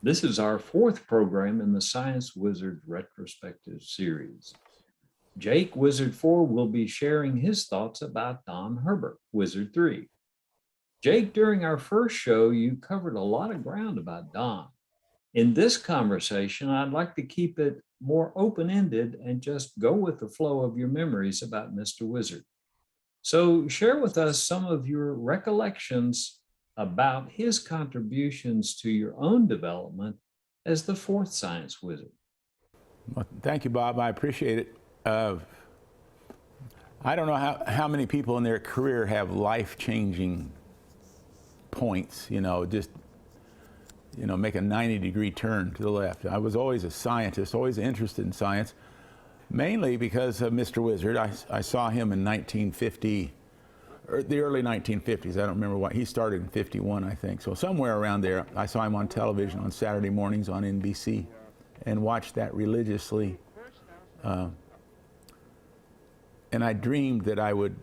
This is our fourth program in the Science Wizard Retrospective series. Jake, Wizard 4, will be sharing his thoughts about Don Herbert, Wizard 3. Jake, during our first show, you covered a lot of ground about Don. In this conversation, I'd like to keep it more open-ended and just go with the flow of your memories about Mr. Wizard. So share with us some of your recollections about his contributions to your own development as the fourth science wizard. Well, thank you, Bob. I appreciate it. I don't know how many people in their career have life-changing points, make a 90-degree turn to the left. I was always a scientist, always interested in science, mainly because of Mr. Wizard. I saw him in 1950, or the early 1950s. I don't remember what. He started in 51, I think. So somewhere around there, I saw him on television on Saturday mornings on NBC and watched that religiously. And I dreamed that I would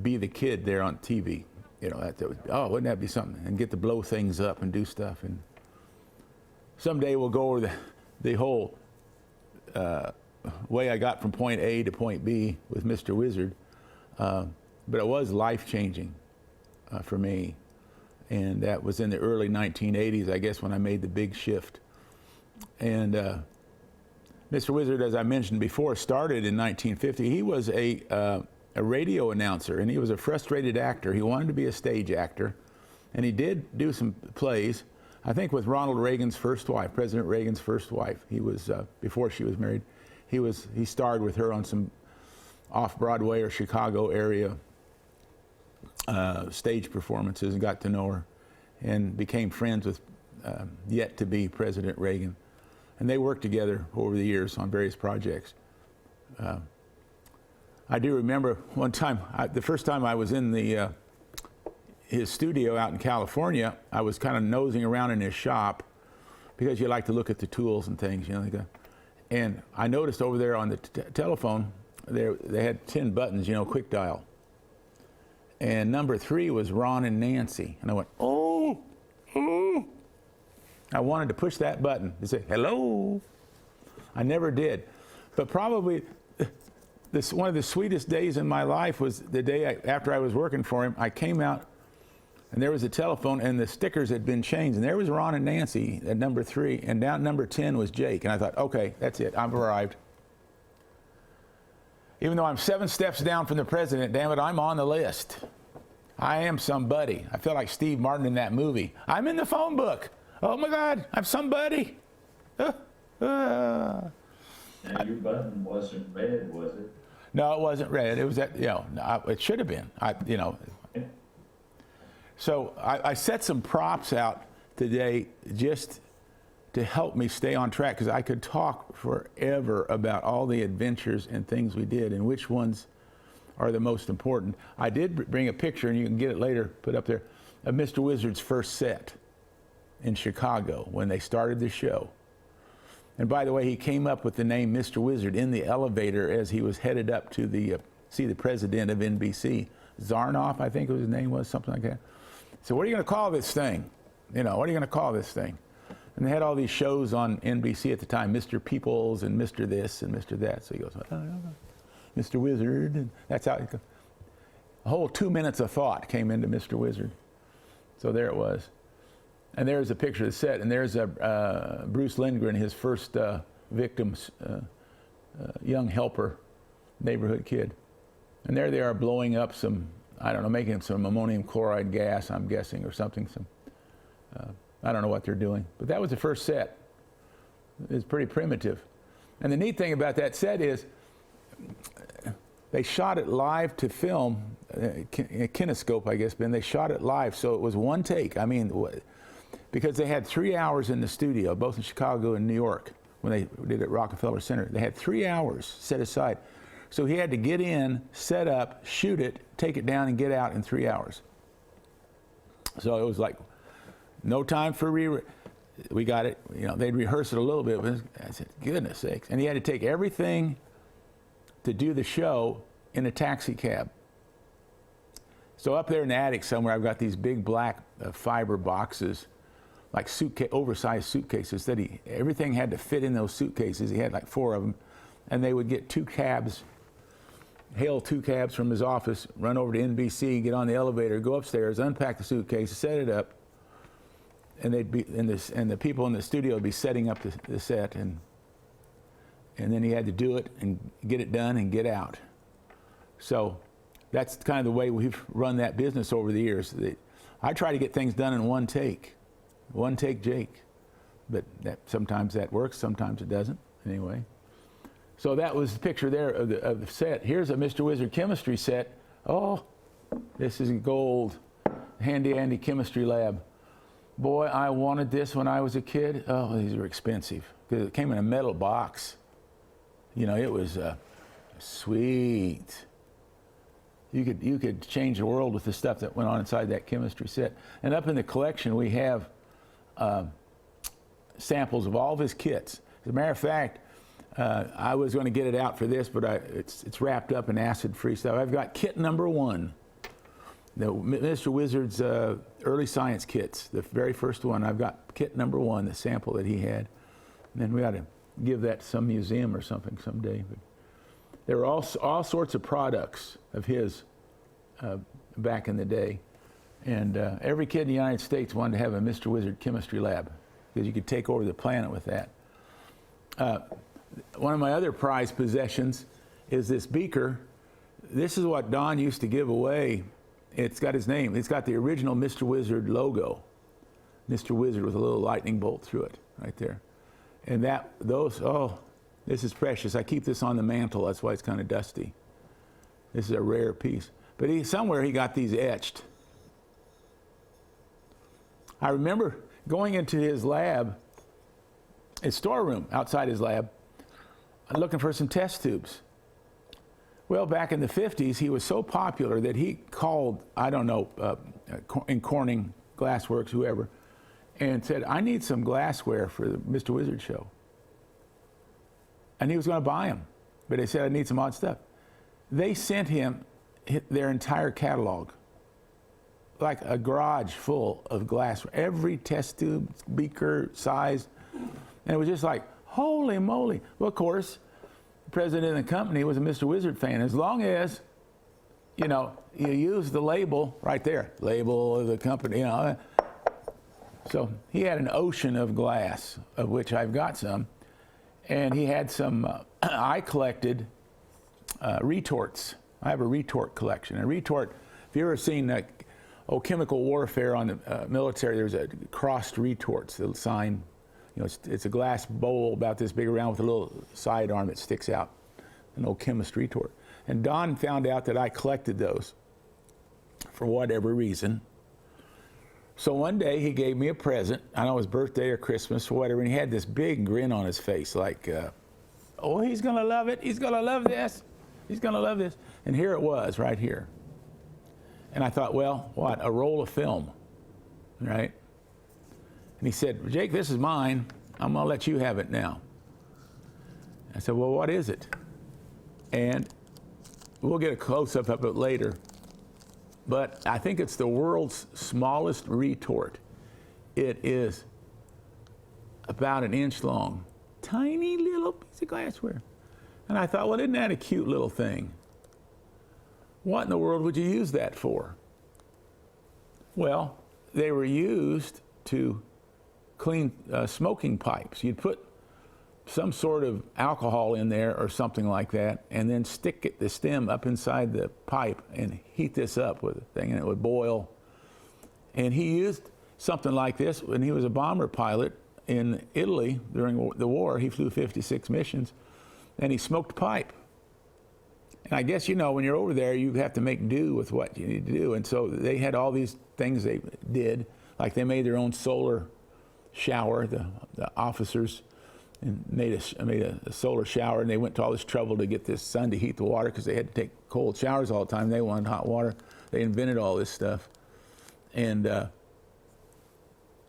be the kid there on TV. Wouldn't that be something? And get to blow things up and do stuff. And someday we'll go over the whole way I got from point A to point B with Mr. Wizard. But it was life-changing for me. And that was in the early 1980s, I guess, when I made the big shift. And Mr. Wizard, as I mentioned before, started in 1950. He was a radio announcer, and he was a frustrated actor. He wanted to be a stage actor, and he did do some plays, I think with Ronald Reagan's first wife, President Reagan's first wife. He was, before she was married, he starred with her on some off-Broadway or Chicago area stage performances and got to know her and became friends with yet-to-be President Reagan. And they worked together over the years on various projects. I do remember one time, the first time I was in his studio out in California, I was kind of nosing around in his shop because you like to look at the tools and things, and I noticed over there on the telephone, they had 10 buttons, quick dial. And number 3 was Ron and Nancy. And I went, oh. I wanted to push that button to say, hello. I never did. But probably one of the sweetest days in my life was the day after I was working for him. I came out, and there was a telephone, and the stickers had been changed. And there was Ron and Nancy at number 3, and down at number 10 was Jake. And I thought, okay, that's it. I've arrived. Even though I'm 7 steps down from the president, damn it, I'm on the list. I am somebody. I feel like Steve Martin in that movie. I'm in the phone book. Oh my God, I'm somebody. Now your button wasn't red, was it? No, it wasn't red. It was it should have been. So I set some props out today just to help me stay on track, because I could talk forever about all the adventures and things we did and which ones are the most important. I did bring a picture, and you can get it later, put up there, of Mr. Wizard's first set in Chicago when they started the show. And by the way, he came up with the name Mr. Wizard in the elevator as he was headed up to see the president of NBC. Zarnoff, I think his name was, something like that. So what are you going to call this thing? What are you going to call this thing? And they had all these shows on NBC at the time, Mr. Peoples and Mr. This and Mr. That. So he goes, Mr. Wizard, and that's how a whole 2 minutes of thought came into Mr. Wizard. So there it was. And there's a picture of the set, and there's Bruce Lindgren, his first victim, young helper, neighborhood kid. And there they are blowing up some, I don't know, making some ammonium chloride gas, I'm guessing, or something. I don't know what they're doing. But that was the first set. It's pretty primitive. And the neat thing about that set is they shot it live to film, kinescope, I guess, Ben. They shot it live, so it was one take. I mean, because they had 3 hours in the studio, both in Chicago and New York, when they did it at Rockefeller Center. They had 3 hours set aside. So he had to get in, set up, shoot it, take it down, and get out in 3 hours. So it was like no time for we got it. They'd rehearse it a little bit, but I said, goodness sakes. And he had to take everything to do the show in a taxi cab. So up there in the attic somewhere, I've got these big black fiber boxes like oversized suitcases that everything had to fit in those suitcases. He had like 4 of them, and they would get 2 cabs, hail 2 cabs from his office, run over to NBC, get on the elevator, go upstairs, unpack the suitcase, set it up, and they'd be and the people in the studio would be setting up the set, and then he had to do it and get it done and get out. So that's kind of the way we've run that business over the years. I try to get things done in one take Jake, but sometimes that works, sometimes it doesn't. Anyway, so that was the picture there of the set. Here's a Mr. Wizard chemistry set. Oh, this is gold, handy Andy chemistry lab. Boy, I wanted this when I was a kid. Oh, these are expensive because it came in a metal box. You know, it was sweet. You could change the world with the stuff that went on inside that chemistry set. And up in the collection, we have samples of all of his kits. As a matter of fact, I was going to get it out for this, but it's wrapped up in acid-free stuff. I've got kit number 1, Mr. Wizard's early science kits, the very first one. I've got kit number 1, the sample that he had. And then we ought to give that to some museum or something someday. But there were all sorts of products of his back in the day. And every kid in the United States wanted to have a Mr. Wizard chemistry lab because you could take over the planet with that. One of my other prized possessions is this beaker. This is what Don used to give away. It's got his name. It's got the original Mr. Wizard logo. Mr. Wizard with a little lightning bolt through it right there. And this is precious. I keep this on the mantle. That's why it's kind of dusty. This is a rare piece. But somewhere he got these etched. I remember going into his lab, his storeroom outside his lab, looking for some test tubes. Well, back in the 50s, he was so popular that he called, I don't know, in Corning, Glassworks, whoever, and said, I need some glassware for the Mr. Wizard show. And he was going to buy them, but they said, I need some odd stuff. They sent him their entire catalog, like a garage full of glassware, every test tube, beaker, size, and it was just like, holy moly. Well, of course, the president of the company was a Mr. Wizard fan. As long as, you know, you use the label right there, label of the company, you know. So he had an ocean of glass, of which I've got some. And he had some, I collected retorts. I have a retort collection. A retort, if you've ever seen chemical warfare on the military, there's a crossed retorts, the sign. You know, it's a glass bowl about this big around with a little sidearm that sticks out, an old chemist retort. And Don found out that I collected those for whatever reason. So one day he gave me a present, I don't know, his birthday or Christmas or whatever, and he had this big grin on his face like, oh, he's gonna love it, he's gonna love this, he's gonna love this. And here it was, right here. And I thought, well, what, a roll of film, right? And he said, Jake, this is mine, I'm gonna let you have it now. I said, well, what is it? And we'll get a close-up of it later. But I think it's the world's smallest retort. It is about an inch long, tiny little piece of glassware. And I thought, well, isn't that a cute little thing? What in the world would you use that for? Well, they were used to clean smoking pipes. You'd put some sort of alcohol in there or something like that, and then stick the stem up inside the pipe and heat this up with a thing, and it would boil. And he used something like this when he was a bomber pilot in Italy during the war. He flew 56 missions, and he smoked pipe. And I guess, you know, when you're over there, you have to make do with what you need to do. And so they had all these things they did, like they made their own solar shower, the officers, and made a solar shower, and they went to all this trouble to get this sun to heat the water because they had to take cold showers all the time. They wanted hot water. They invented all this stuff. And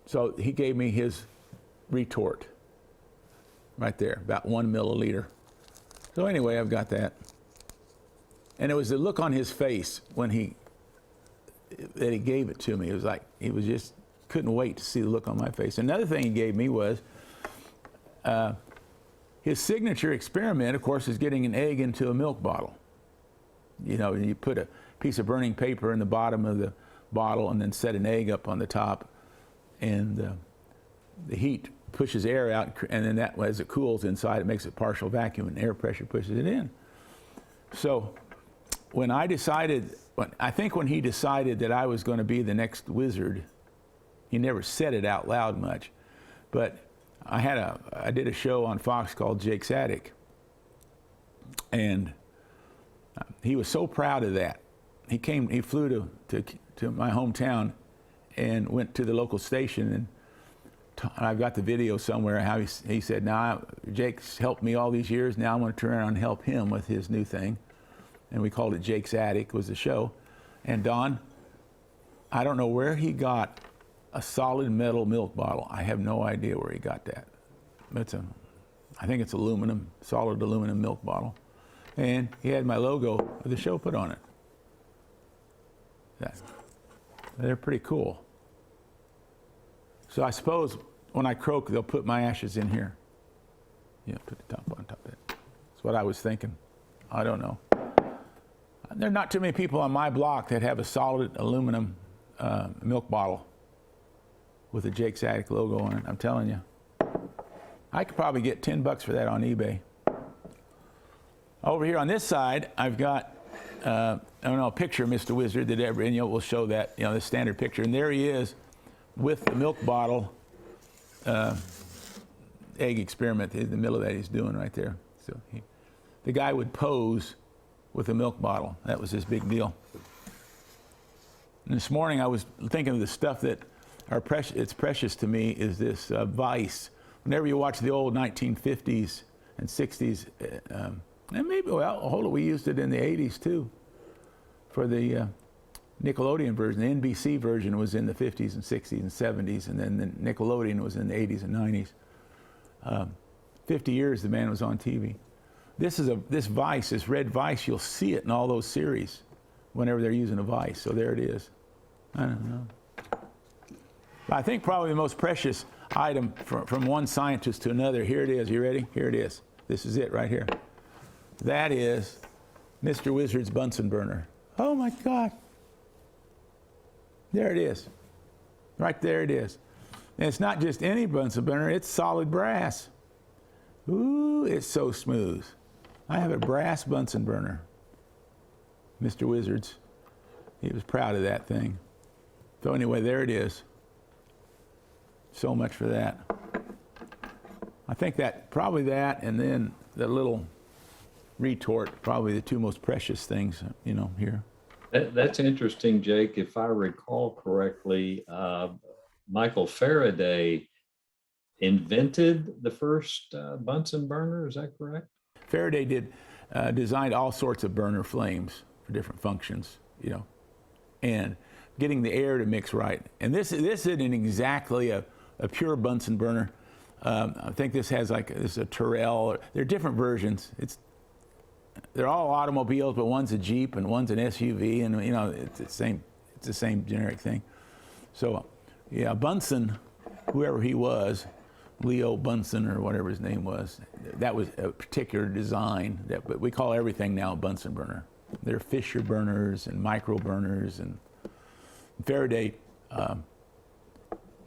so he gave me his retort right there, about 1 milliliter. So anyway, I've got that. And it was the look on his face when he gave it to me. It was like he was just couldn't wait to see the look on my face. Another thing he gave me was his signature experiment, of course, is getting an egg into a milk bottle. You know, you put a piece of burning paper in the bottom of the bottle and then set an egg up on the top, and the heat pushes air out, and then that, as it cools inside, it makes a partial vacuum, and air pressure pushes it in. So when I decided, I think when he decided that I was going to be the next wizard, he never said it out loud much, but I did a show on Fox called Jake's Attic, and he was so proud of that. He flew to my hometown and went to the local station, and I've got the video somewhere how he said, now Jake's helped me all these years, now I'm going to turn around and help him with his new thing. And we called it Jake's Attic, was the show. And Don, I don't know where he got a solid metal milk bottle. I have no idea where he got that. I think it's aluminum, solid aluminum milk bottle. And he had my logo of the show put on it. They're pretty cool. So I suppose when I croak, they'll put my ashes in here. Yeah, put the top on top of it. That's what I was thinking. I don't know. There are not too many people on my block that have a solid aluminum milk bottle with a Jake's Attic logo on it. I'm telling you. I could probably get $10 for that on eBay. Over here on this side, I've got I don't know, a picture of Mr. Wizard that and we'll show that, the standard picture. And there he is with the milk bottle egg experiment in the middle of that he's doing right there. So the guy would pose with a milk bottle. That was his big deal. And this morning I was thinking of the stuff that it's precious to me is this Vice. Whenever you watch the old 1950s and 60s, and maybe, hold it, we used it in the 80s too for the Nickelodeon version. The NBC version was in the 50s and 60s and 70s, and then the Nickelodeon was in the 80s and 90s. 50 years the man was on TV. This Vice, this red Vice, you'll see it in all those series whenever they're using a Vice. So there it is. I don't know. I think probably the most precious item from one scientist to another. Here it is. You ready? Here it is. This is it right here. That is Mr. Wizard's Bunsen burner. Oh my God. There it is. Right there it is. And it's not just any Bunsen burner, it's solid brass. Ooh, it's so smooth. I have a brass Bunsen burner. Mr. Wizard's. He was proud of that thing. So anyway, there it is. So much for that. I think probably that and then the little retort, probably the two most precious things, here. That's interesting, Jake. If I recall correctly, Michael Faraday invented the first Bunsen burner. Is that correct? Faraday designed all sorts of burner flames for different functions, and getting the air to mix right. And this isn't exactly a pure Bunsen burner. I think this has this is a Tyrrell. There are different versions. They're all automobiles, but one's a Jeep and one's an SUV, and it's the same generic thing. So, yeah, Bunsen, whoever he was, Leo Bunsen or whatever his name was, that was a particular design. But we call everything now a Bunsen burner. There are Fisher burners and micro burners, and Faraday.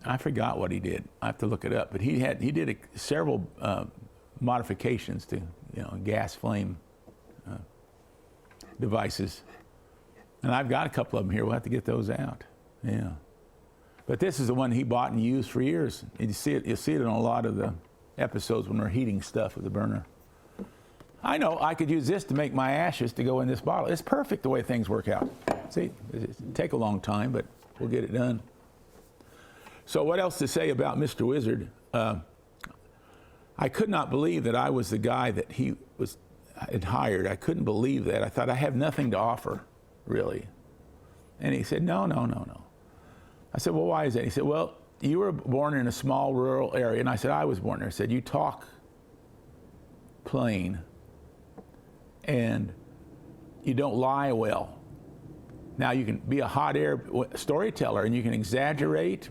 I forgot what he did. I have to look it up. But he did several modifications to gas flame devices, and I've got a couple of them here. We'll have to get those out. Yeah, but this is the one he bought and used for years. You'll see it in a lot of the episodes when we're heating stuff with the burner. I know I could use this to make my ashes to go in this bottle. It's perfect the way things work out. See, it'll take a long time, but we'll get it done. So what else to say about Mr. Wizard? I could not believe that I was the guy that he had hired. I couldn't believe that. I thought I have nothing to offer, really. And he said, no. I said, well, why is that? He said, well, you were born in a small rural area. And I said, I was born there. I said, you talk plain and you don't lie well. Now you can be a hot air storyteller and you can exaggerate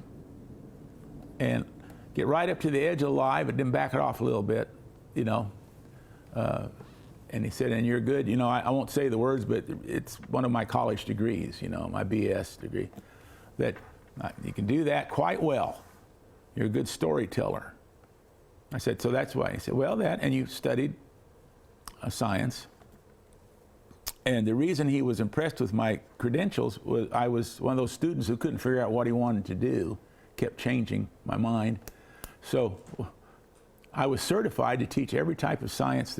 and get right up to the edge of the lie, but then back it off a little bit, you know. And he said, and you're good. You know, I won't say the words, but it's one of my college degrees, you know, my BS degree, that you can do that quite well. You're a good storyteller. I said, so that's why. He said, well, that, and you studied science. And the reason he was impressed with my credentials was I was one of those students who couldn't figure out what he wanted to do, kept changing my mind. So I was certified to teach every type of science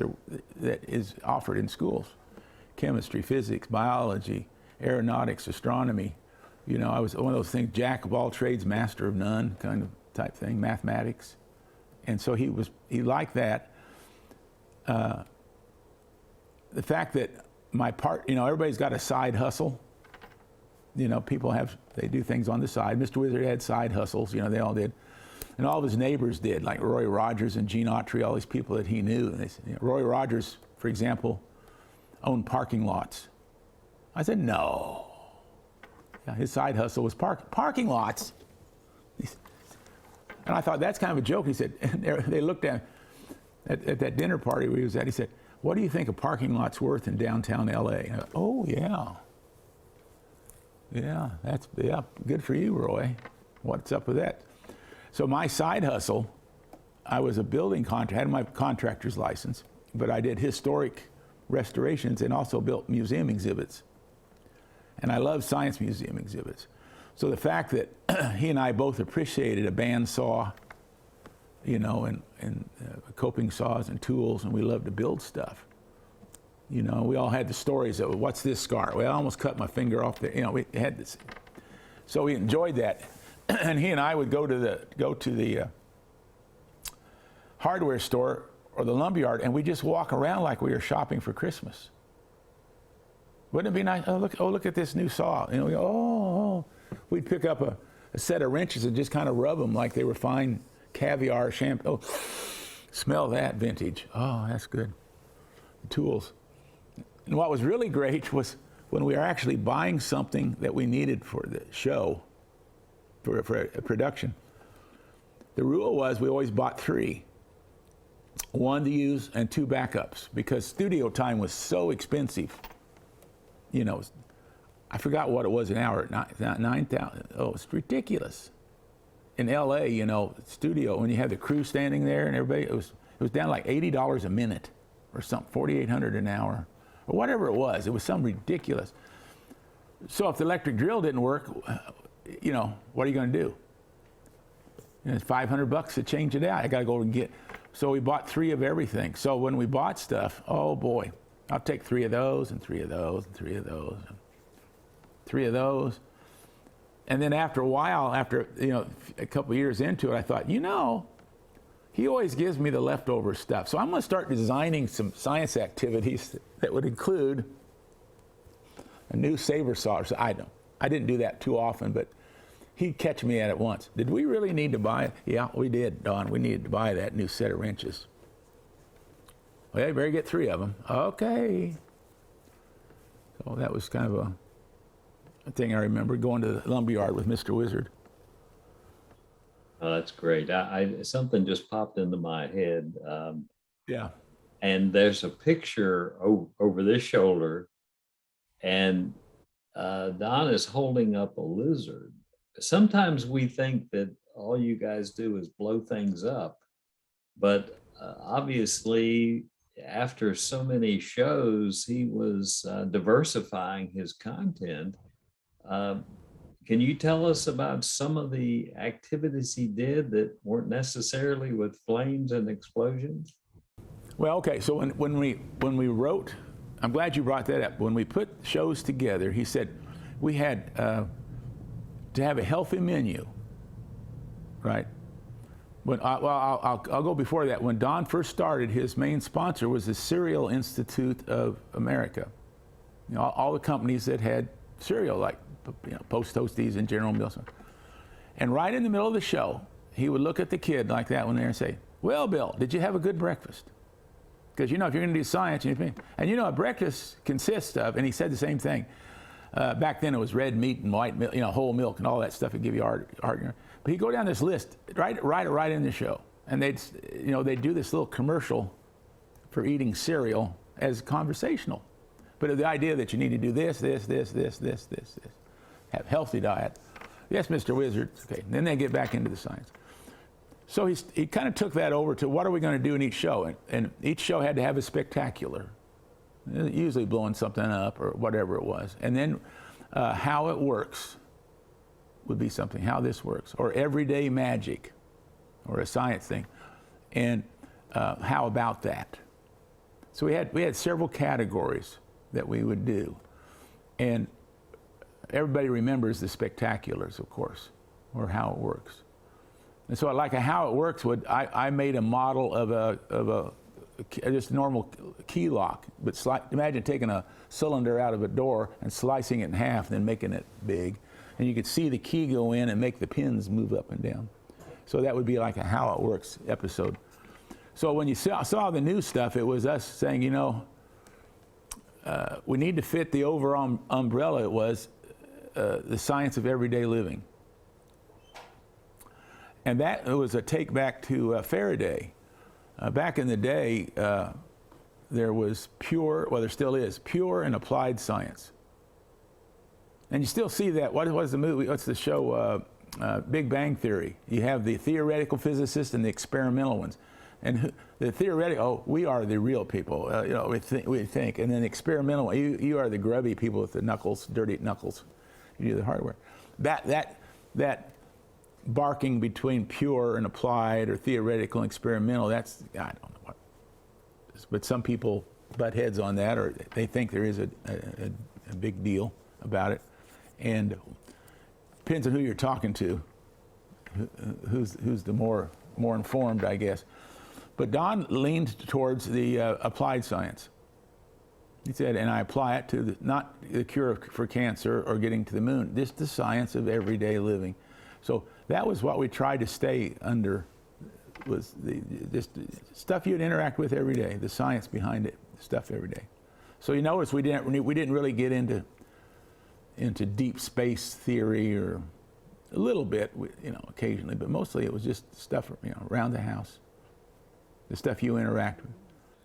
that is offered in schools. Chemistry, physics, biology, aeronautics, astronomy. You know, I was one of those things, jack of all trades, master of none kind of type thing, mathematics. And so he liked that. The fact that my part, you know, everybody's got a side hustle. You know, they do things on the side. Mr. Wizard had side hustles, you know, they all did. And all of his neighbors did, like Roy Rogers and Gene Autry, all these people that he knew. And they said, you know, Roy Rogers, for example, owned parking lots. I said, no. Yeah, his side hustle was parking lots. And I thought, that's kind of a joke. He said, and they looked at that dinner party where he was at, he said, what do you think a parking lot's worth in downtown LA? And I thought, oh, yeah. Yeah, good for you, Roy. What's up with that? So my side hustle, I was a building contractor, had my contractor's license, but I did historic restorations and also built museum exhibits. And I love science museum exhibits. So the fact that he and I both appreciated a bandsaw, you know, and coping saws and tools, and we loved to build stuff. You know, we all had the stories of, what's this scar? Well, I almost cut my finger off there. You know, we had this. So we enjoyed that. And he and I would go to the hardware store or the lumberyard, and we just walk around like we were shopping for Christmas. Wouldn't it be nice? Oh, look at this new saw. You know, we go, oh. We'd pick up a set of wrenches and just kind of rub them like they were fine caviar shampoo. Oh, smell that vintage. Oh, that's good. Tools. And what was really great was when we were actually buying something that we needed for the show, for a production. The rule was we always bought 3. 1 to use and 2 backups, because studio time was so expensive. You know, I forgot what it was an hour, 9,000. Oh, it's ridiculous. In LA, you know, studio, when you had the crew standing there and everybody, it was down like $80 a minute or something, $4,800 an hour, or whatever it was. It was some ridiculous. So if the electric drill didn't work, you know, what are you going to do? You know, it's $500 to change it out. I got to go and get. So we bought 3 of everything. So when we bought stuff, oh boy, I'll take 3 of those and 3 of those and 3 of those, and 3 of those. And then after a while, after, you know, a couple of years into it, I thought, you know, he always gives me the leftover stuff. So I'm going to start designing some science activities that would include a new saber saw. So I didn't do that too often, but he'd catch me at it once. Did we really need to buy it? Yeah, we did, Don. We needed to buy that new set of wrenches. Well, you better get 3 of them. Okay. So that was kind of a thing I remember, going to the lumberyard with Mr. Wizard. Oh, that's great. Something just popped into my head. Yeah. And there's a picture over this shoulder, and Don is holding up a lizard. Sometimes we think that all you guys do is blow things up, but obviously after so many shows, he was diversifying his content. Can you tell us about some of the activities he did that weren't necessarily with flames and explosions? Well, okay, so when we wrote, I'm glad you brought that up. When we put shows together, he said we had to have a healthy menu, right? I'll go before that. When Don first started, his main sponsor was the Cereal Institute of America. You know, all the companies that had cereal, like, you know, Post Toasties and General Mills. And right in the middle of the show, he would look at the kid like that one there and say, well, Bill, did you have a good breakfast? Because, you know, if you're going to do science, and you know, a breakfast consists of, and he said the same thing, back then it was red meat and white milk, you know, whole milk and all that stuff would give you heart. But he'd go down this list, right in the show. And they'd do this little commercial for eating cereal as conversational. But the idea that you need to do this. Have healthy diet. Yes, Mr. Wizard. Okay, and then they get back into the science. So he kind of took that over to what are we going to do in each show? And each show had to have a spectacular, usually blowing something up or whatever it was. And then how it works would be something, how this works, or everyday magic, or a science thing. And how about that? So we had several categories that we would do. And everybody remembers the spectaculars, of course, or how it works. And so like a how it works I made a model of a just normal key lock, but imagine taking a cylinder out of a door and slicing it in half and then making it big. And you could see the key go in and make the pins move up and down. So that would be like a how it works episode. So when you saw the new stuff, it was us saying, we need to fit the overall umbrella. It was the science of everyday living. And that was a take back to Faraday. Back in the day, there was there still is, pure and applied science. And you still see that. What was the movie? What's the show? Big Bang Theory. You have the theoretical physicists and the experimental ones. And the theoretical, we are the real people, we think. And then the experimental, you are the grubby people with the knuckles, dirty knuckles. You do the hardware. That barking between pure and applied or theoretical and experimental, I don't know what. But some people butt heads on that, or they think there is a big deal about it. And depends on who you're talking to, who's the more informed, I guess. But Don leaned towards the applied science. He said, and I apply it to not the cure for cancer or getting to the moon, just the science of everyday living. So that was what we tried to stay under, was just stuff you'd interact with every day, the science behind it, stuff every day. So you notice we didn't really get into deep space theory, or a little bit, occasionally, but mostly it was just stuff, around the house, the stuff you interact with.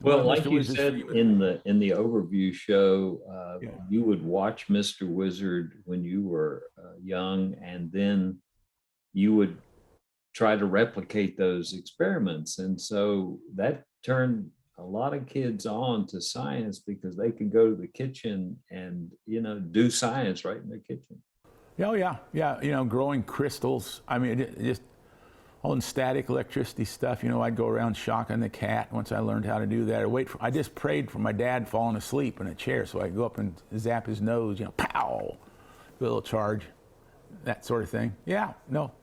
Well, like you said in the overview show, you would watch Mr. Wizard when you were young, and then you would try to replicate those experiments. And so that turned a lot of kids on to science, because they could go to the kitchen and, do science right in their kitchen. Oh, yeah. Growing crystals. I mean, just on static electricity stuff. I'd go around shocking the cat once I learned how to do that. I just prayed for my dad falling asleep in a chair, so I'd go up and zap his nose, pow, a little charge, that sort of thing. Yeah, no.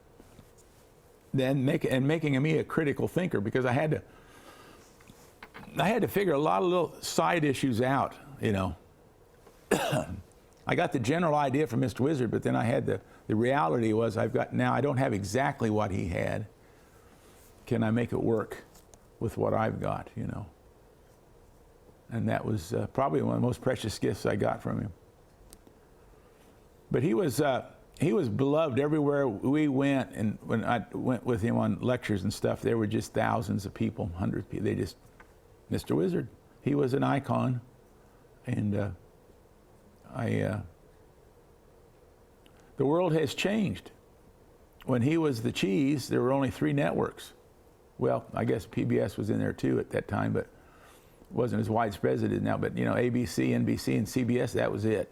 Then making me a critical thinker, because I had to figure a lot of little side issues out, I got the general idea from Mr. Wizard, but then I had the reality was I don't have exactly what he had. Can I make it work with what I've got, And that was probably one of the most precious gifts I got from him. But he was beloved everywhere we went, and when I went with him on lectures and stuff, there were just thousands of people, hundreds of people. Mr. Wizard, he was an icon, and the world has changed. When he was the cheese, there were only 3 networks. Well, I guess PBS was in there too at that time, but it wasn't as widespread as it is now. But ABC, NBC, and CBS, that was it.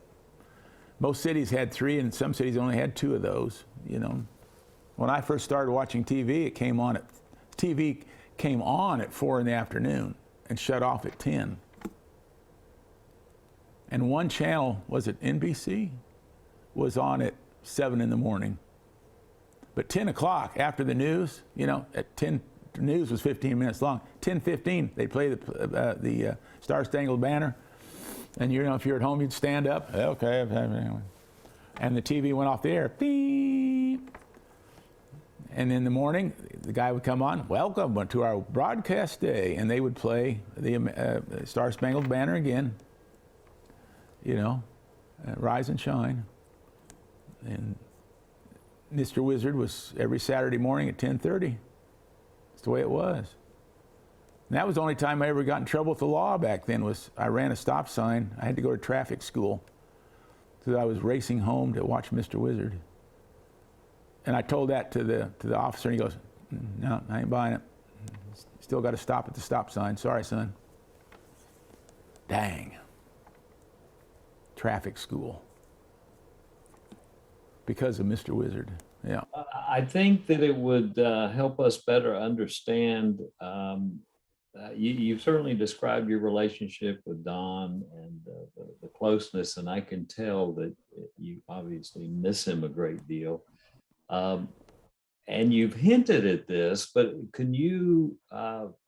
Most cities had 3, and some cities only had 2 of those. When I first started watching TV, TV came on at 4 in the afternoon and shut off at 10. And one channel, was it NBC, was on at 7 in the morning. But 10 o'clock after the news, at 10, the news was 15 minutes long. 10:15, they play the Star Spangled Banner. And if you're at home, you'd stand up. Okay. And the TV went off the air. Beep. And in the morning, the guy would come on, welcome to our broadcast day. And they would play the Star Spangled Banner again. Rise and shine. And Mr. Wizard was every Saturday morning at 10:30. That's the way it was. And that was the only time I ever got in trouble with the law back then. Was I ran a stop sign. I had to go to traffic school because I was racing home to watch Mr. Wizard. And I told that to the officer, and he goes, "No, I ain't buying it. Still got to stop at the stop sign. Sorry, son." Dang. Traffic school. Because of Mr. Wizard. Yeah. I think that it would help us better understand. You've certainly described your relationship with Don and the closeness, and I can tell that you obviously miss him a great deal. And you've hinted at this, but can you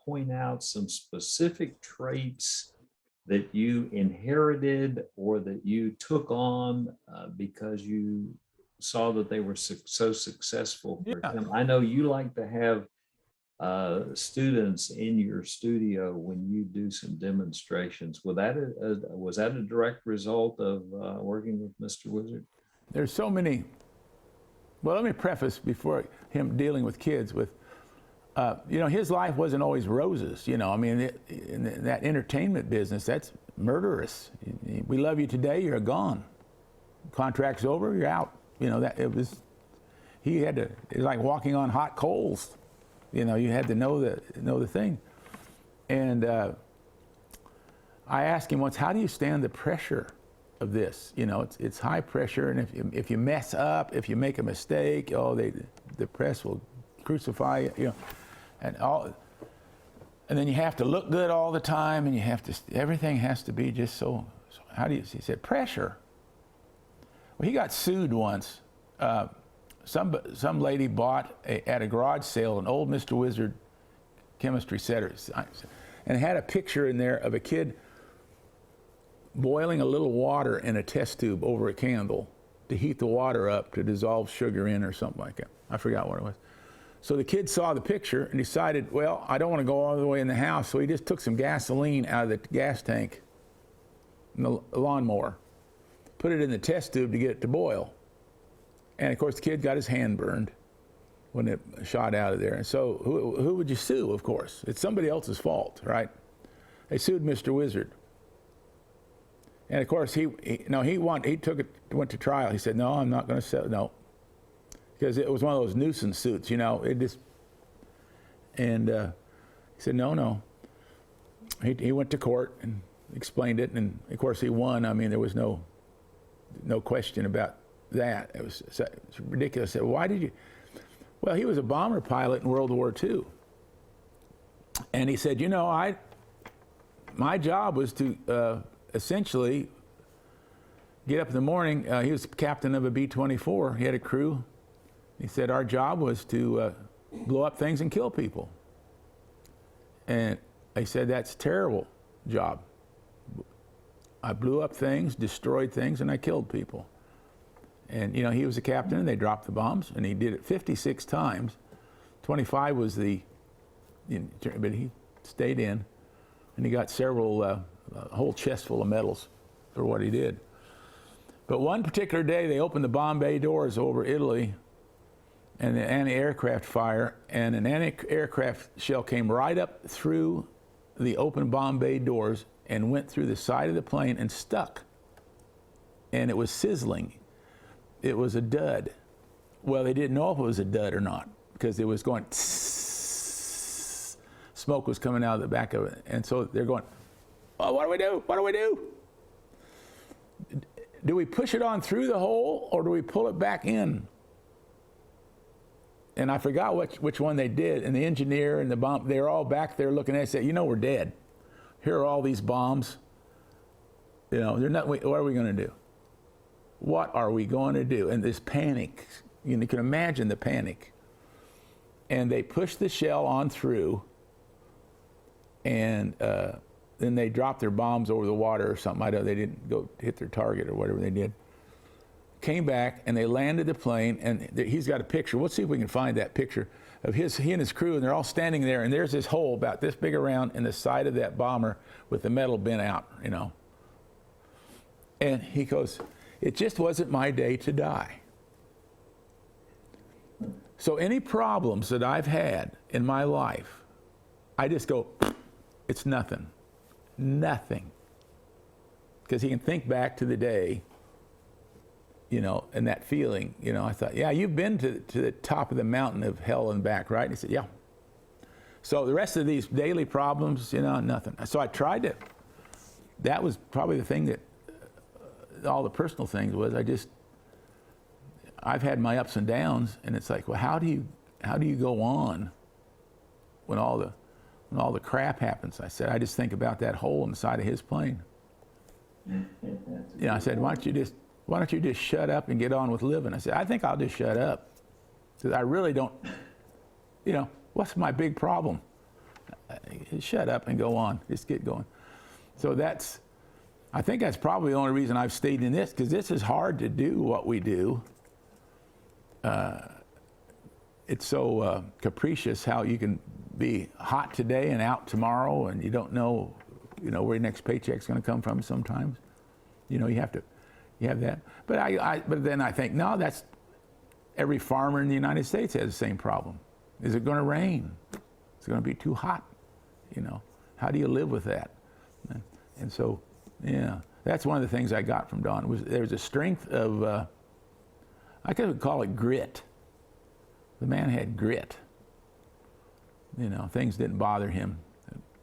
point out some specific traits that you inherited or that you took on because you saw that they were so successful for him? I know you like to have students in your studio when you do some demonstrations. Was that a direct result of working with Mr. Wizard? There's so many. Well, let me preface before him dealing with kids with, his life wasn't always roses. I mean, in that entertainment business, that's murderous. We love you today, you're gone. Contract's over, you're out. It was like walking on hot coals. You had to know the thing. And I asked him once, how do you stand the pressure of this? It's high pressure, and if you mess up, if you make a mistake, the press will crucify you, and then you have to look good all the time, and everything has to be just so. He said, pressure. Well, he got sued once. Some lady bought at a garage sale an old Mr. Wizard chemistry set, and it had a picture in there of a kid boiling a little water in a test tube over a candle to heat the water up to dissolve sugar in or something like that. I forgot what it was. So the kid saw the picture and decided, well, I don't want to go all the way in the house, so he just took some gasoline out of the gas tank in the lawnmower, put it in the test tube to get it to boil. And of course, the kid got his hand burned when it shot out of there. And so who would you sue, of course? It's somebody else's fault, right? They sued Mr. Wizard. And of course, he went to trial. He said, no, I'm not going to sell, no. Because it was one of those nuisance suits, he said, no. He went to court and explained it, and of course he won. I mean, there was no question about that. It was ridiculous. I said, why did you? Well, he was a bomber pilot in World War II. And he said, my job was to essentially get up in the morning. He was captain of a B-24. He had a crew. He said, our job was to blow up things and kill people. And I said, that's a terrible job. I blew up things, destroyed things, and I killed people. And, he was a captain, and they dropped the bombs, and he did it 56 times. 25 was but he stayed in, and he got a whole chest full of medals for what he did. But one particular day, they opened the bomb bay doors over Italy, and the anti-aircraft fire, and an anti-aircraft shell came right up through the open bomb bay doors and went through the side of the plane and stuck. And it was sizzling. It was a dud. Well, they didn't know if it was a dud or not because it was going tss, smoke was coming out of the back of it. And so they're going, oh, what do we do? What do we do? Do we push it on through the hole or do we pull it back in? And I forgot which one they did. And the engineer and the bomb, they were all back there looking at it and said, we're dead. Here are all these bombs. They're not, what are we going to do? What are we going to do? And this panic, you can imagine the panic. And they pushed the shell on through, and then they dropped their bombs over the water or something. They didn't go hit their target or whatever they did. Came back, and they landed the plane, and he's got a picture. Let's see if we can find that picture of he and his crew, and they're all standing there, and there's this hole about this big around in the side of that bomber with the metal bent out, And he goes, it just wasn't my day to die. So any problems that I've had in my life, I just go, it's nothing. Nothing. Because he can think back to the day, you know, and that feeling, you know, I thought, yeah, you've been to the top of the mountain of hell and back, right? And he said, yeah. So the rest of these daily problems, you know, nothing. So I tried to, that was probably the thing that, all the personal things was, I've had my ups and downs, and it's like, well, how do you go on when all the crap happens? I said, I just think about that hole in the side of his plane. You know, I said, why don't you just shut up and get on with living? I said, I think I'll just shut up, because I really don't, you know, what's my big problem? Shut up and go on, just get going. So I think that's probably the only reason I've stayed in this, because this is hard to do what we do. It's so capricious how you can be hot today and out tomorrow, and you don't know, you know, where your next paycheck's going to come from sometimes. You know, you have that. But then I think, no, that's every farmer in the United States has the same problem. Is it going to rain? Is it going to be too hot? You know, how do you live with that? And so, yeah, that's one of the things I got from Don. There was a strength of, I could call it grit. The man had grit. You know, things didn't bother him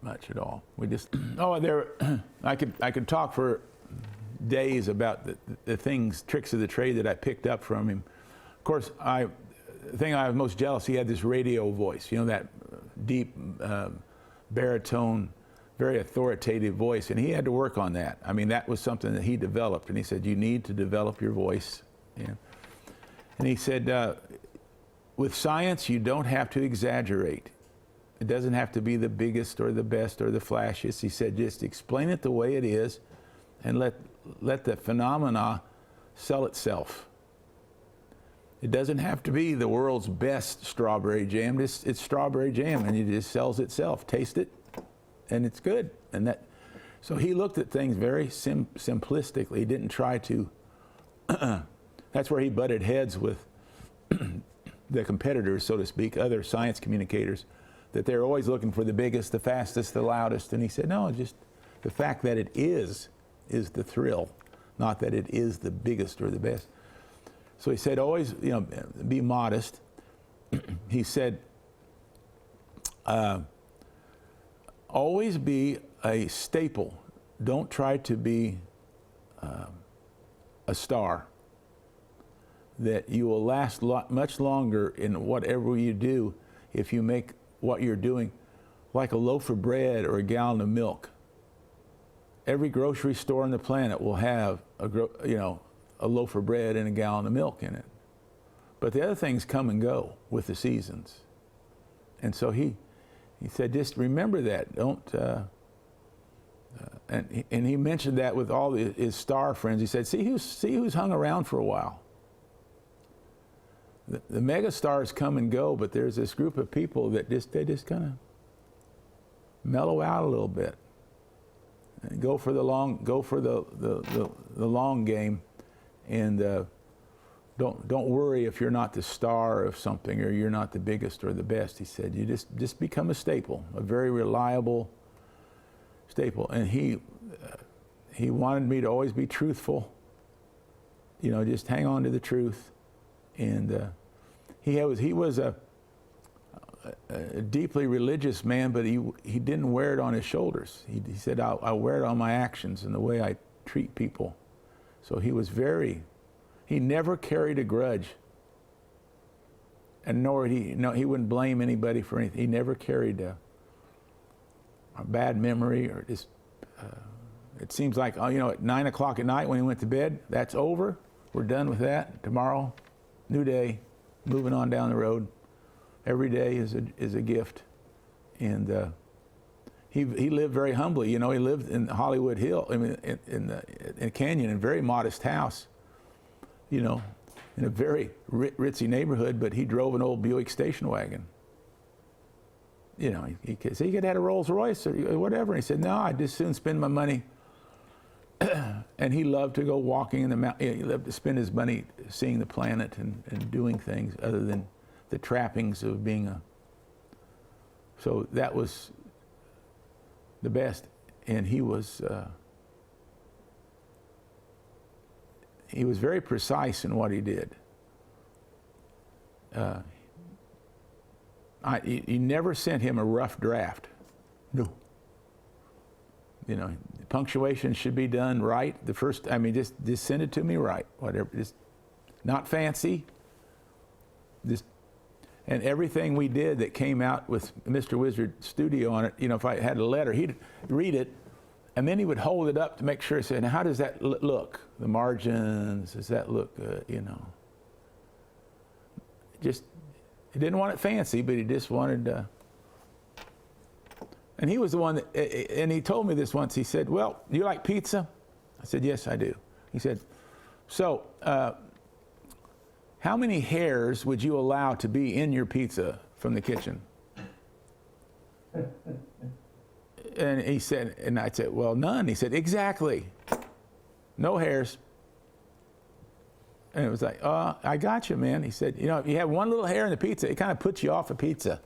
much at all. We just, I could talk for days about the things, tricks of the trade that I picked up from him. Of course, the thing I was most jealous, he had this radio voice, you know, that deep baritone, very authoritative voice, and he had to work on that. I mean, that was something that he developed, and he said, you need to develop your voice. You know? And he said, with science, you don't have to exaggerate. It doesn't have to be the biggest or the best or the flashiest. He said, just explain it the way it is and let the phenomena sell itself. It doesn't have to be the world's best strawberry jam. It's strawberry jam, and it just sells itself. Taste it, and it's good. And so he looked at things very simplistically. He didn't try to. That's where he butted heads with the competitors, so to speak, other science communicators, that they're always looking for the biggest, the fastest, the loudest. And he said, no, just the fact that it is the thrill, not that it is the biggest or the best. So he said, always, you know, be modest. He said, always be a staple. Don't try to be a star. That you will last much longer in whatever you do if you make what you're doing like a loaf of bread or a gallon of milk. Every grocery store on the planet will have a loaf of bread and a gallon of milk in it. But the other things come and go with the seasons. And so he said, just remember that. Don't, and he mentioned that with all his star friends. He said, see who's hung around for a while. The mega stars come and go, but there's this group of people that they just kind of mellow out a little bit and go for the long game, and don't worry if you're not the star of something or you're not the biggest or the best. He said, you just become a staple, a very reliable staple. And he wanted me to always be truthful. You know, just hang on to the truth. And he was a deeply religious man, but he didn't wear it on his shoulders. He said, I'll wear it on my actions and the way I treat people. So he never carried a grudge, and he wouldn't blame anybody for anything. He never carried a bad memory or just. It seems like, at 9 o'clock at night when he went to bed, that's over. We're done with that. Tomorrow, new day, moving on down the road. Every day is a gift, and he lived very humbly. You know, he lived in Hollywood Hill, in a canyon, in a very modest house. You know, in a very ritzy neighborhood, but he drove an old Buick station wagon. You know, he could have had a Rolls Royce or whatever. And he said, no, I'd just soon spend my money. And he loved to go walking in the mountain. He loved to spend his money seeing the planet and doing things other than the trappings of being a. So that was the best, and he was very precise in what he did. You never sent him a rough draft. No. You know, punctuation should be done right. The first, I mean, just send it to me right. Whatever, just not fancy. Just, and everything we did that came out with Mr. Wizard Studio on it, you know, if I had a letter, he'd read it, and then he would hold it up to make sure. He said, "Now, how does that look? The margins, does that look good?" You know. Just, he didn't want it fancy, but he just wanted. And he was the one that, and he told me this once. He said, "Well, do you like pizza?" I said, "Yes, I do." He said, "So, how many hairs would you allow to be in your pizza from the kitchen?" And he said, and I said, "Well, none." He said, "Exactly. No hairs." And it was like, "I got you, man." He said, "You know, if you have one little hair in the pizza, it kind of puts you off a pizza.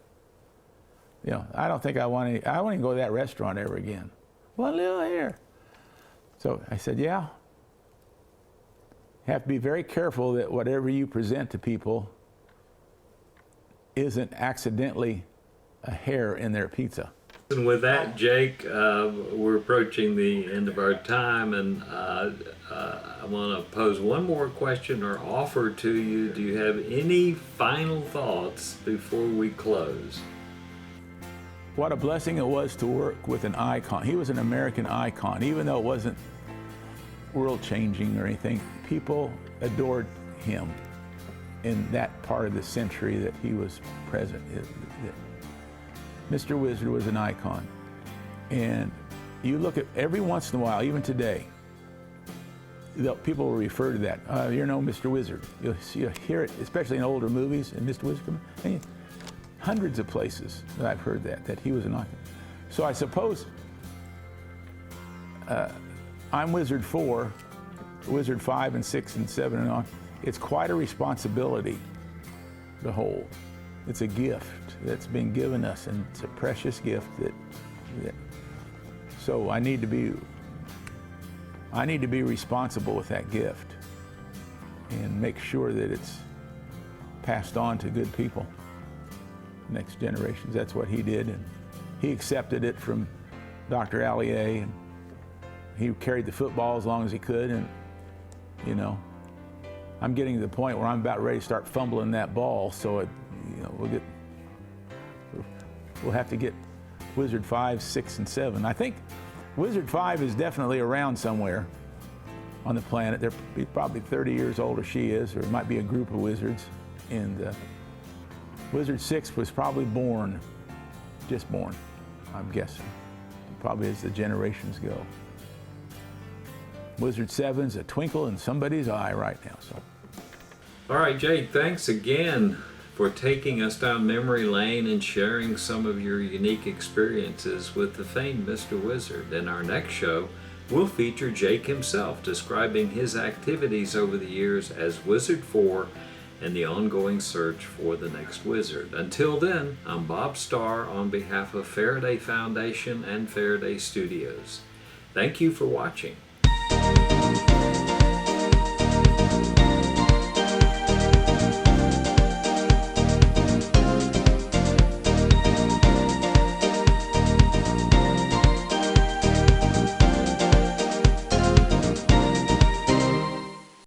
You know, I don't think I won't even go to that restaurant ever again. One little hair." So I said, "Yeah. You have to be very careful that whatever you present to people isn't accidentally a hair in their pizza." And with that, Jake, we're approaching the end of our time, and I want to pose one more question or offer to you. Do you have any final thoughts before we close? What a blessing it was to work with an icon. He was an American icon, even though it wasn't world-changing or anything. People adored him in that part of the century that he was present. Mr. Wizard was an icon. And you look at every once in a while, even today, people will refer to that. "You know, Mr. Wizard." You'll hear it, especially in older movies, and Mr. Wizard come in. Hundreds of places that I've heard that he was an icon. So I suppose I'm Wizard 4, Wizard 5 and 6 and 7 and on. It's quite a responsibility to hold. It's a gift that's been given us, and it's a precious gift that so I need to be responsible with that gift and make sure that it's passed on to good people, next generations. That's what he did, and he accepted it from Dr. Allier, and he carried the football as long as he could. And you know, I'm getting to the point where I'm about ready to start fumbling that ball, so we'll have to get Wizard 5, 6, and 7. I think Wizard 5 is definitely around somewhere on the planet. They're probably 30 years old, or she is, or it might be a group of wizards. And Wizard 6 was probably just born, I'm guessing, probably as the generations go. Wizard 7's a twinkle in somebody's eye right now. So. All right, Jake, thanks again for taking us down memory lane and sharing some of your unique experiences with the famed Mr. Wizard. In our next show, we'll feature Jake himself describing his activities over the years as Wizard 4 and the ongoing search for the next wizard. Until then, I'm Bob Starr on behalf of Faraday Foundation and Faraday Studios. Thank you for watching.